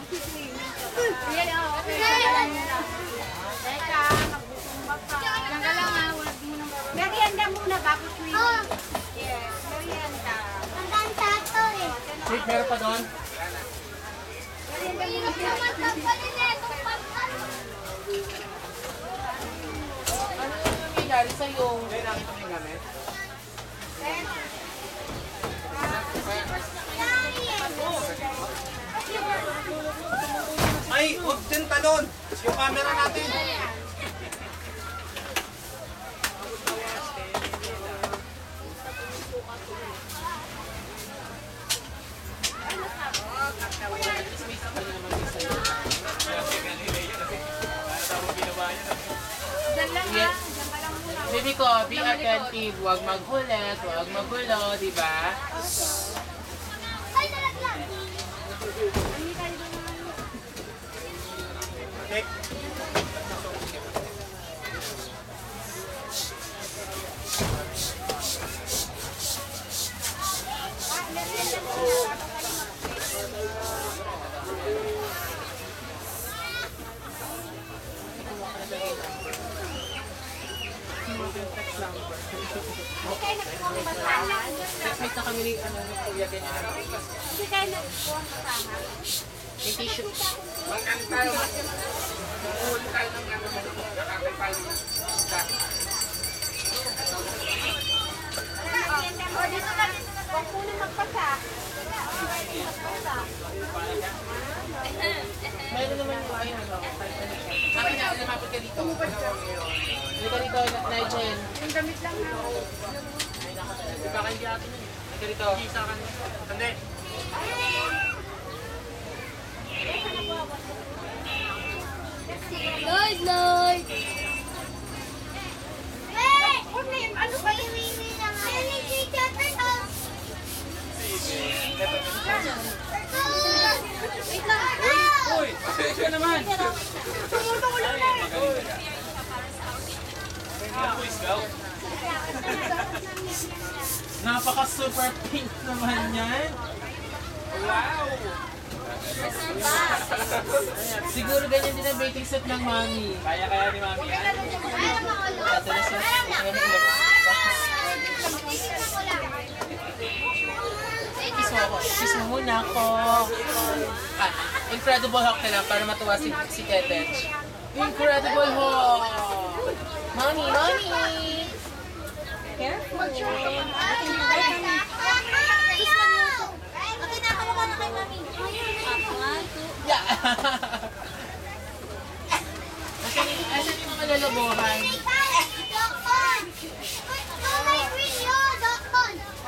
Teka, magbubumbak ka. Yan ka lang ha, huwag mo nang gawin. Merienda muna bago swimming. Yes, merienda. Wait, meron pa doon? Ano yung nangyayari sa'yo? Hindi, nakita mo yung gamit? Ay, huwag din talon. Yung camera natin. Diyan lang ha, diyan ka lang muna. Baby ko, be attentive. Huwag maghulit, huwag magulo, di ba? Okay. Text na kami ni Kuya ganyan. Hindi kayo nagpuan kasama. May tissue. O, dito na. Huwag muna magpasa. Meron naman yung ayun, ano? Akin na, lumapit ka dito. Halika dito, Nigel. Yung damit lang na. Di ba hindi atin yun? Halika dito. Sandi. Lloyd, Lloyd! Huwag na yun. Ano ba yun? Wait lang! Uy, pasensya naman. Tumutulong na. Napaka-super pink naman yan. Wow. Siguro ganyan din ang bathing suit ng mami. Kaya ni mami yan. Ito na siya. Kiss mo muna ako. Ah, Incredible Hulk na lang para matuwa si Tetech. Incredible Hulk! Mami, mami! Careful! Kinakawa na kay mami. Yeah! Asan yung mga lalabohan?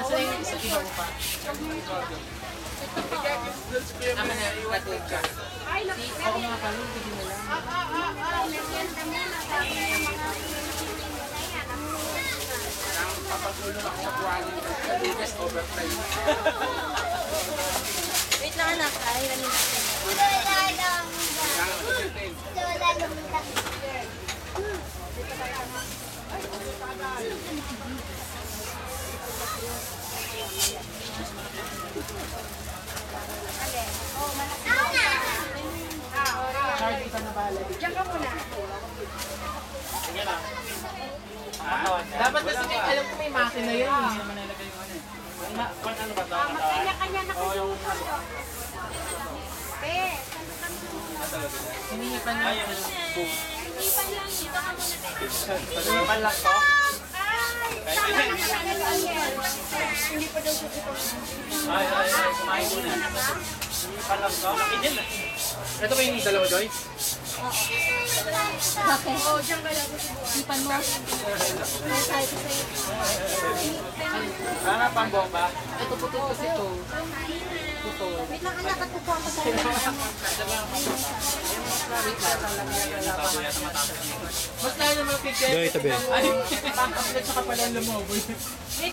Asan yung isa iba mo pa? Tama na, iwatid ka. Si, ako mga kalong, hindi mo lang. Papatulong ako sa quality sa latest overtime. Wait lang anak, ay namin natin. Charlie, ikaw na bahala. Diyan ka muna. Sige lang. Dapat kasi may, alam ko may makina yun eh. Ano ba ito? Kanya-kanya na kayo. Hinihipan na yun. Pag-ipan lang to? Hindi pa daw siya dito. Ay, kumain muna. Pag-ipan lang to? Makinil na. Ito ba yung dalawa, Joy? Bakit? Oo, diyan ka lang. Ipan mo. Ay, sabi ko sa'yo. Ano pang bomba? Ito putol kasi ito. Putol. Wait lang anak, at kukuha ko sa'yo. Mas lalo naman pigyan. Joy, tabi. Ay, pang-upload sa kapalan lumobo.